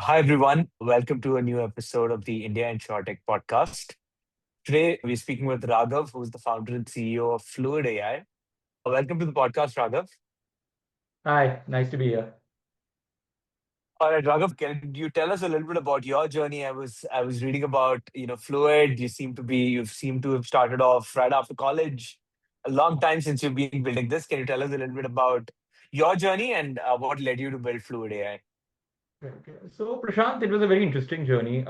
Hi, everyone. Welcome to a new episode of the India Insurtech podcast. Today, we're speaking with Raghav, who's the founder and CEO of FluidAI. Welcome to the podcast, Raghav. Hi, nice to be here. All right, Raghav, can you tell us a little bit about your journey? I was reading about Fluid. You seem to have started off right after college. A long time since you've been building this. Can you tell us a little bit about your journey and what led you to build FluidAI? Right, okay. So, Prashant, it was a very interesting journey.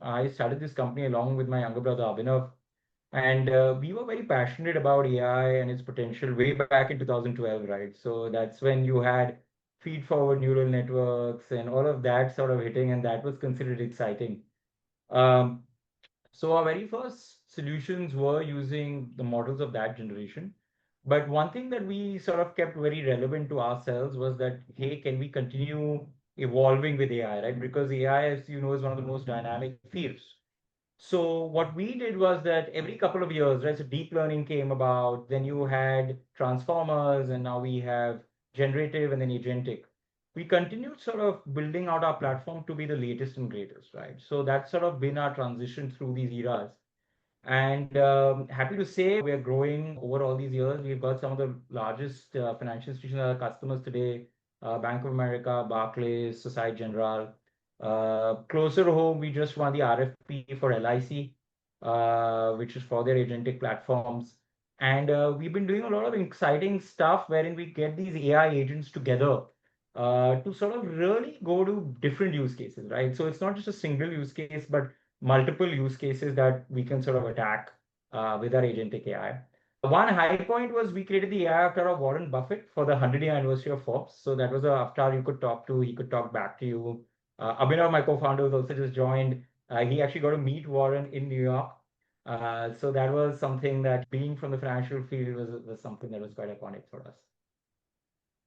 I started this company along with my younger brother Abhinav, and we were very passionate about AI and its potential way back in 2012, right? So that's when you had feed-forward neural networks and all of that sort of hitting, and that was considered exciting. Um, So our very first solutions were using the models of that generation. But one thing that we sort of kept very relevant to ourselves was that, hey, can we continue evolving with AI, right? Because AI, as you know, is one of the most dynamic fields. So what we did was that every couple of years, right? So deep learning came about, then you had transformers, and now we have generative and then agentic. We continued sort of building out our platform to be the latest and greatest, right? So that's sort of been our transition through these eras. And happy to say we are growing over all these years. We've got some of the largest financial institutions as our customers today, Bank of America, Barclays, Societe Generale. Closer to home, we just won the RFP for LIC, which is for their agentic platforms. And we've been doing a lot of exciting stuff wherein we get these AI agents together to sort of really go to different use cases, right? So it's not just a single use case, but multiple use cases that we can sort of attack with our agentic AI. One high point was we created the AI avatar of Warren Buffett for the 100th year anniversary of Forbes. So that was a avatar you could talk to. He could talk back to you. Abhinav, my co-founder, was also just joined. He actually got to meet Warren in New York. So that was something that being from the financial field was something that was quite iconic for us.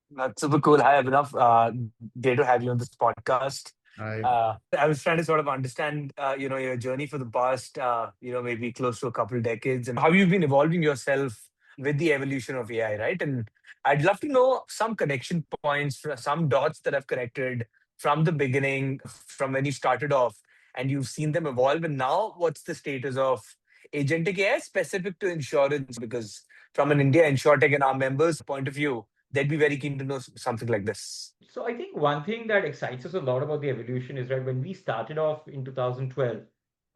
That's super cool. Hi, Abhinav. Great to have you on this podcast. I I was trying to sort of understand, your journey for the past, maybe close to a couple of decades and how you've been evolving yourself with the evolution of AI, right? And I'd love to know some connection points, some dots that have connected from the beginning, from when you started off and you've seen them evolve. And now what's the status of agentic AI specific to insurance? Because from an India InsurTech and our members' point of view, they'd be very keen to know something like this. So I think one thing that excites us a lot about the evolution is that when we started off in 2012,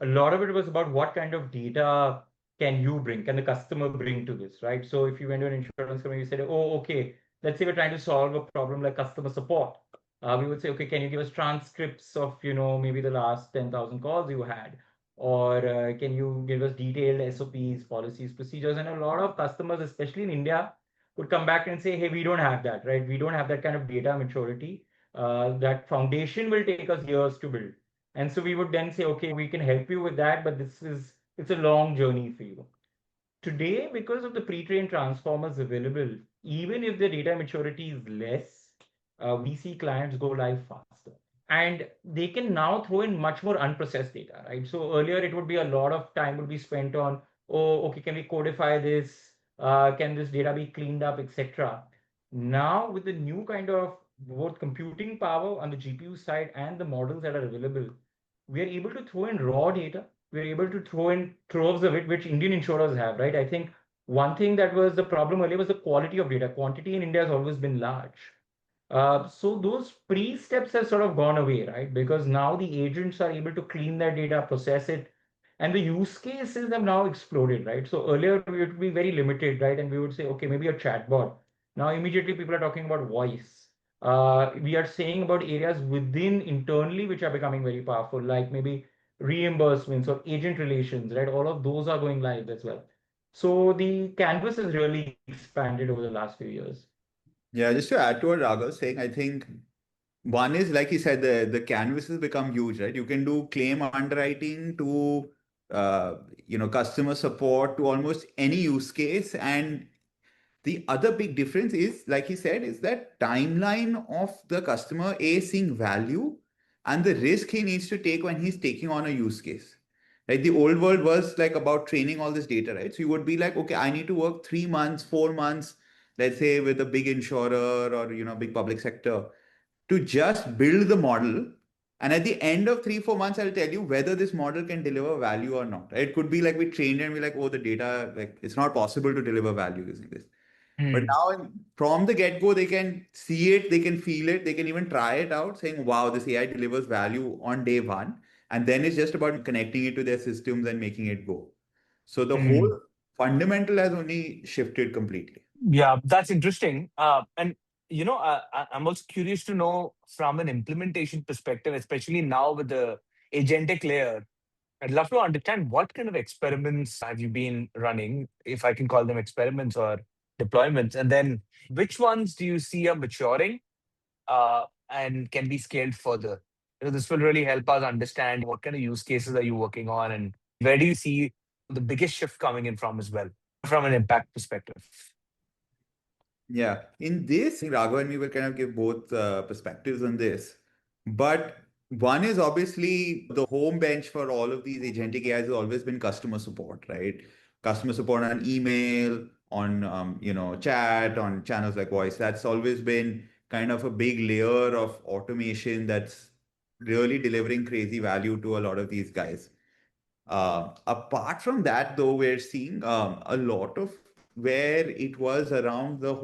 a lot of it was about what kind of data can you bring, can the customer bring to this, right? So if you went to an insurance company, you said, oh, okay, let's say we're trying to solve a problem like customer support. We would say, okay, can you give us transcripts of, maybe the last 10,000 calls you had? Or can you give us detailed SOPs, policies, procedures? And a lot of customers, especially in India, would come back and say, hey, we don't have that, right? We don't have that kind of data maturity. That foundation will take us years to build. And so we would then say, okay, we can help you with that, but it's a long journey for you. Today, because of the pre-trained transformers available, even if the data maturity is less, we see clients go live faster. And they can now throw in much more unprocessed data, right? So earlier it would be a lot of time would be spent on, oh, okay, can we codify this? Can this data be cleaned up, etc. Now, with the new kind of both computing power on the GPU side and the models that are available, we are able to throw in raw data. We're able to throw in troves of it, which Indian insurers have, right? I think one thing that was the problem earlier was the quality of data. Quantity in India has always been large. So those pre-steps have sort of gone away, right? Because now the agents are able to clean that data, process it, and the use cases have now exploded, right? So earlier we would be very limited, right? And we would say, okay, maybe a chatbot. Now immediately people are talking about voice. We are saying about areas within internally which are becoming very powerful, like maybe reimbursements or agent relations, right? All of those are going live as well. So the canvas has really expanded over the last few years. Yeah, just to add to what Raghav was saying, I think one is like he said, the canvas has become huge, right? You can do claim underwriting to customer support to almost any use case. And the other big difference is, like he said, is that timeline of the customer seeing value and the risk he needs to take when he's taking on a use case. Right? The old world was like about training all this data, right? So you would be like, okay, I need to work 3 months, 4 months, let's say with a big insurer or big public sector to just build the model And at the end of 3, 4 months, I'll tell you whether this model can deliver value or not. Right? It could be like we trained it and we're like, oh, the data, like it's not possible to deliver value using this. But Hmm. now, from the get-go, they can see it, they can feel it, they can even try it out, saying, wow, this AI delivers value on day one. And then it's just about connecting it to their systems and making it go. So the whole Hmm. fundamental has only shifted completely. Yeah, that's interesting. And I'm also curious to know from an implementation perspective, especially now with the agentic layer. I'd love to understand what kind of experiments have you been running, if I can call them experiments or deployments, and then which ones do you see are maturing and can be scaled further? This will really help us understand what kind of use cases are you working on and where do you see the biggest shift coming in from as well, from an impact perspective. Yeah. In this, Raghav and me will kind of give both perspectives on this. But one is obviously the home bench for all of these agentic AIs has always been customer support, right? Customer support on email, on chat, on channels like voice. That's always been kind of a big layer of automation that's really delivering crazy value to a lot of these guys. Apart from that, though, we're seeing a lot of where it was around the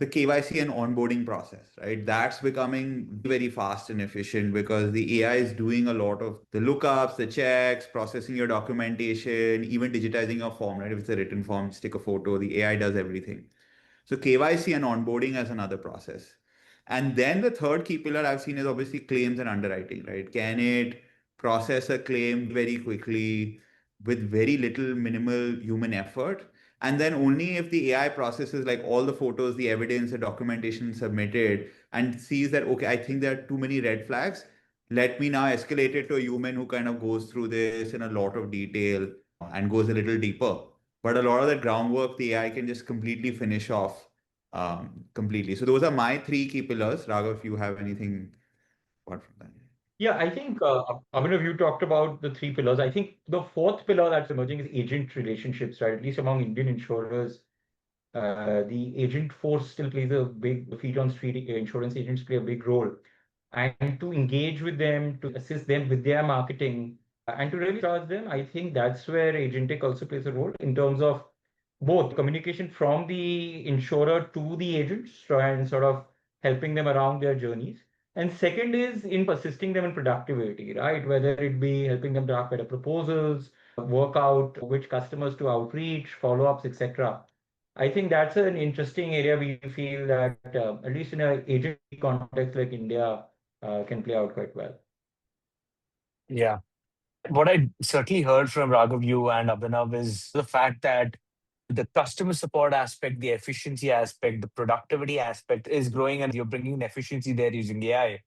KYC and onboarding process, right? That's becoming very fast and efficient because the AI is doing a lot of the lookups, the checks, processing your documentation, even digitizing your form, right? If it's a written form, stick a photo, the AI does everything. So KYC and onboarding as another process. And then the third key pillar I've seen is obviously claims and underwriting, right? Can it process a claim very quickly with very little minimal human effort? And then only if the AI processes like all the photos, the evidence, the documentation submitted and sees that, okay, I think there are too many red flags. Let me now escalate it to a human who kind of goes through this in a lot of detail and goes a little deeper. But a lot of that groundwork, the AI can just completely finish off completely. So those are my three key pillars. Raghav, if you have anything apart from that. Yeah, I think, Abhinav, you talked about the three pillars. I think the fourth pillar that's emerging is agent relationships, right? At least among Indian insurers, the agent force still plays a big feet on street. Insurance agents play a big role, and to engage with them, to assist them with their marketing, and to really charge them, I think that's where Agentic also plays a role in terms of both communication from the insurer to the agents and sort of helping them around their journeys. And second is in assisting them in productivity, right? Whether it be helping them draft better proposals, work out which customers to outreach, follow-ups, etc. I think that's an interesting area we feel that, at least in an agent context like India, can play out quite well. Yeah. What I certainly heard from Raghav, you and Abhinav is the fact that the customer support aspect, the efficiency aspect, the productivity aspect is growing and you're bringing in efficiency there using AI.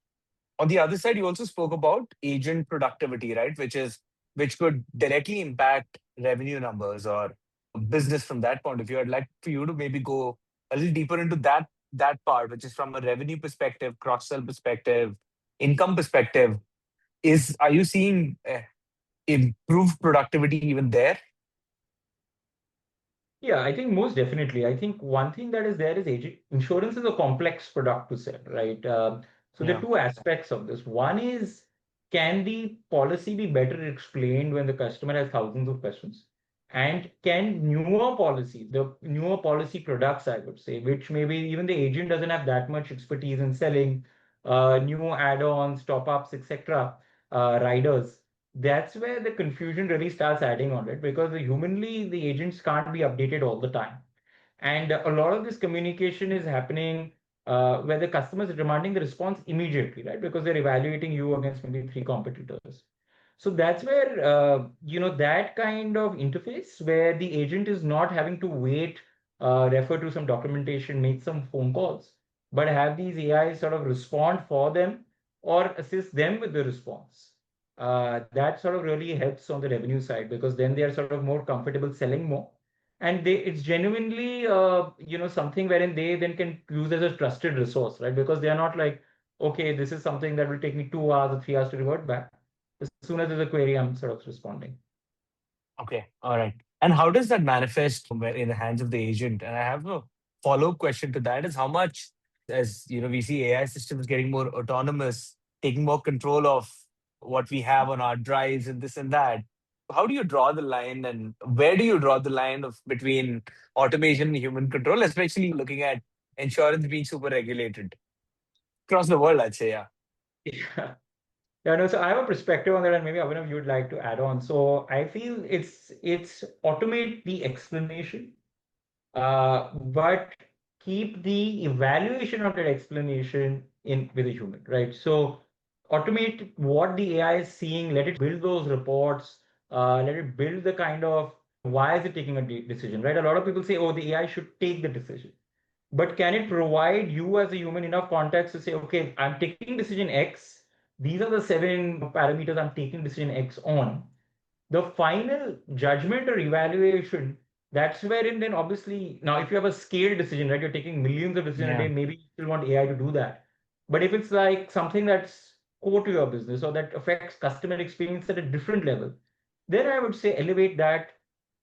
On the other side, you also spoke about agent productivity, right? Which could directly impact revenue numbers or business from that point of view. I'd like for you to maybe go a little deeper into that part, which is from a revenue perspective, cross-sell perspective, income perspective. Are you seeing improved productivity even there? Yeah, I think most definitely. I think one thing that is there is agent insurance is a complex product to sell, right? So there are Yeah. two aspects of this. One is, can the policy be better explained when the customer has thousands of questions? And can newer policies, the newer policy products, I would say, which maybe even the agent doesn't have that much expertise in selling, new add-ons, top-ups, etc., riders, that's where the confusion really starts adding on it because humanly the agents can't be updated all the time. And a lot of this communication is happening where the customer is demanding the response immediately, right? Because they're evaluating you against maybe three competitors. So that's where, that kind of interface where the agent is not having to wait, refer to some documentation, make some phone calls, but have these AIs sort of respond for them or assist them with the response. That sort of really helps on the revenue side because then they are sort of more comfortable selling more, and it's genuinely something wherein they then can use as a trusted resource, right? Because they are not like, okay, this is something that will take me 2 hours or 3 hours to revert back. As soon as there's a query, I'm sort of responding. Okay. All right. And how does that manifest in the hands of the agent? And I have a follow-up question to that is how much, as we see AI systems getting more autonomous, taking more control of what we have on our drives and this and that. How do you draw the line, and where do you draw the line of between automation and human control, especially looking at insurance being super regulated across the world, I'd say, yeah. Yeah. Yeah, no, so I have a perspective on that, and maybe Abhinav, you would like to add on. So I feel it's automate the explanation, but keep the evaluation of that explanation in with a human, right? So automate what the AI is seeing, let it build those reports, let it build the kind of why is it taking a decision, right? A lot of people say, oh, the AI should take the decision. But can it provide you as a human enough context to say, okay, I'm taking decision X. These are the 7 parameters I'm taking decision X on. The final judgment or evaluation, that's wherein then obviously, now if you have a scaled decision, right, you're taking millions of decisions a day, Yeah. maybe you still want AI to do that. But if it's like something that's core to your business or that affects customer experience at a different level, then I would say elevate that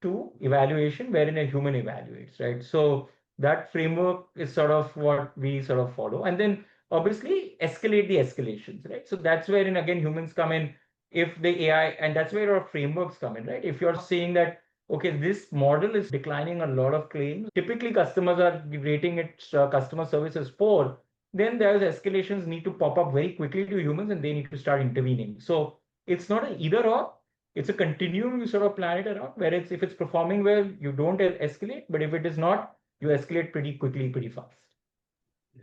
to evaluation wherein a human evaluates, right? So that framework is sort of what we sort of follow. And then obviously escalate the escalations, right? So that's wherein again humans come in if the AI, and that's where our frameworks come in, right? If you're saying that, okay, this model is declining a lot of claims, typically customers are rating its customer service as poor, then there's escalations need to pop up very quickly to humans and they need to start intervening. So it's not an either or, it's a continuum you sort of plan it around, where it's if it's performing well, you don't escalate, but if it is not, you escalate pretty quickly, pretty fast.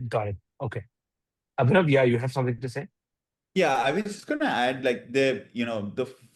Got it. Okay. Abhinav, yeah, you have something to say? Yeah, I was just gonna add like the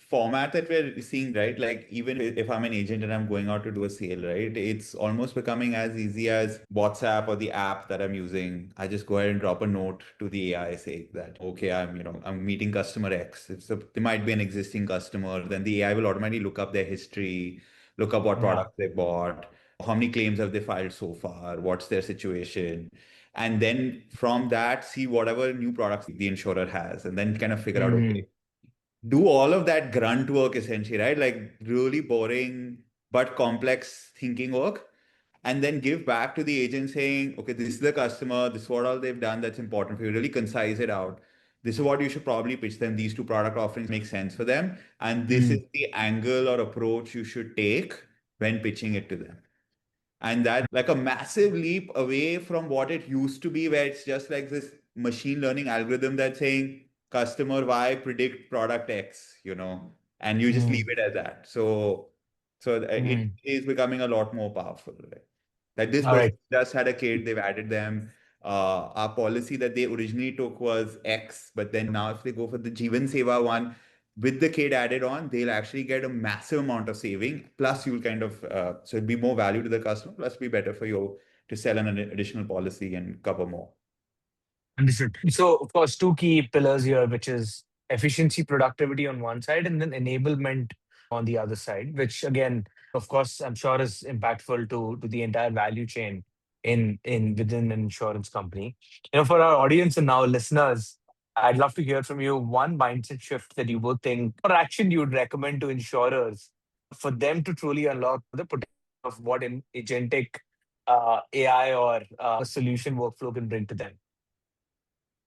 format that we're seeing, right? Like even if I'm an agent and I'm going out to do a sale, right? It's almost becoming as easy as WhatsApp or the app that I'm using. I just go ahead and drop a note to the AI saying that, okay, I'm meeting customer X. They might be an existing customer. Then the AI will automatically look up their history, look up what Yeah. products they bought, how many claims have they filed so far, what's their situation, and then from that see whatever new products the insurer has, and then kind of figure out, Hmm. okay, do all of that grunt work essentially, right? Like really boring but complex thinking work, and then give back to the agent saying, okay, this is the customer, this is what all they've done that's important for you, really concise it out. This is what you should probably pitch them. These two product offerings make sense for them, and this is Hmm. the angle or approach you should take when pitching it to them. And that like a massive leap away from what it used to be, where it's just like this machine learning algorithm that's saying customer Y predict product X, and you just leave Hmm. it at that. So it Hmm. is becoming a lot more powerful, right? Like this All person right. just had a kid, they've added them. Our policy that they originally took was X, but then now if they go for the Jeevan Seva one, with the kid added on, they'll actually get a massive amount of saving. Plus, you'll kind of, so it'd be more value to the customer, plus be better for you to sell an additional policy and cover more. Understood. So, of course, two key pillars here, which is efficiency, productivity on one side, and then enablement on the other side, which again, of course, I'm sure is impactful to the entire value chain in within an insurance company. For our audience and now listeners, I'd love to hear from you one mindset shift that you both think or action you would recommend to insurers for them to truly unlock the potential of what an agentic AI or a solution workflow can bring to them.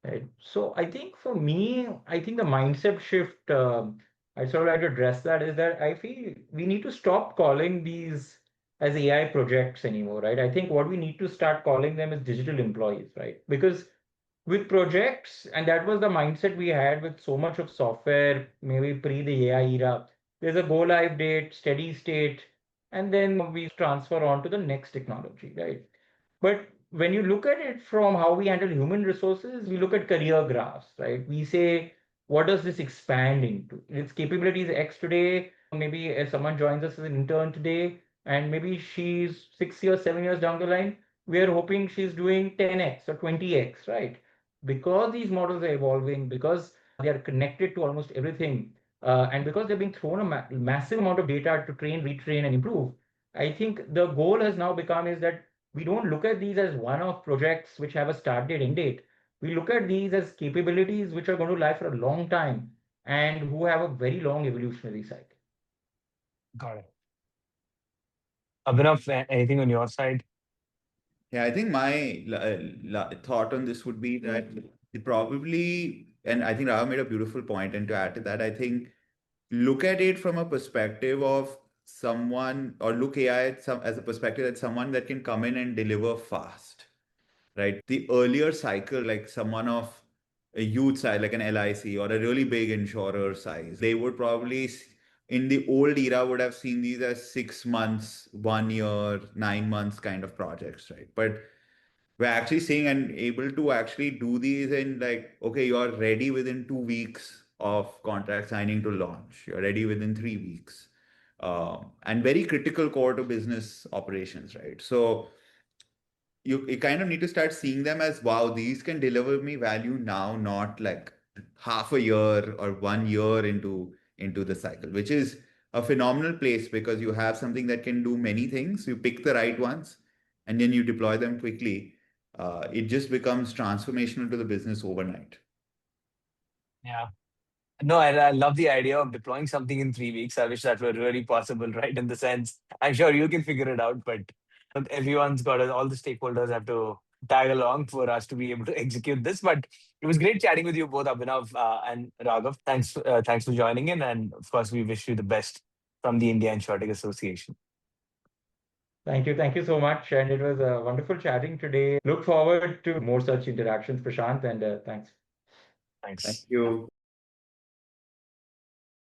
Right. So I think for me, I think the mindset shift, I sort of like to address that is that I feel we need to stop calling these as AI projects anymore, right? I think what we need to start calling them is digital employees, right? Because with projects, and that was the mindset we had with so much of software, maybe pre the AI era, there's a go live date, steady state, and then we transfer on to the next technology, right? But when you look at it from how we handle human resources, we look at career graphs, right? We say, what does this expand into? Its capabilities X today. Maybe if someone joins us as an intern today, and maybe she's 6 years, 7 years down the line, we are hoping she's doing 10x or 20x, right? Because these models are evolving, because they are connected to almost everything, and because they're being thrown a massive amount of data to train, retrain, and improve. I think the goal has now become is that we don't look at these as one-off projects which have a start date, end date. We look at these as capabilities which are going to live for a long time and who have a very long evolutionary cycle. Got it. Abhinav, anything on your side? Yeah, I think my thought on this would be that probably and I think Raghav made a beautiful point, and to add to that, I think look at it from a perspective of someone, or look AI at as a perspective that someone that can come in and deliver fast, right? The earlier cycle, like someone of a huge size, like an LIC or a really big insurer size, they would probably, in the old era, would have seen these as 6 months, 1 year, 9 months kind of projects, right? But we're actually seeing and able to actually do these in like, okay, you're ready within 2 weeks of contract signing to launch. You're ready within 3 weeks. And very critical core to business operations, right? So you kind of need to start seeing them as, wow, these can deliver me value now, not like half a year or 1 year into the cycle, which is a phenomenal place because you have something that can do many things. You pick the right ones and then you deploy them quickly. It just becomes transformational to the business overnight. Yeah. No, I love the idea of deploying something in 3 weeks. I wish that were really possible, right? In the sense, I'm sure you can figure it out, but not everyone's got to, all the stakeholders have to tag along for us to be able to execute this. But it was great chatting with you both, Abhinav and Raghav. Thanks for joining in. And of course, we wish you the best from the India Insurtech Association. Thank you. Thank you so much. And it was wonderful chatting today. Look forward to more such interactions, Prashant, and thanks. Thanks. Thank you.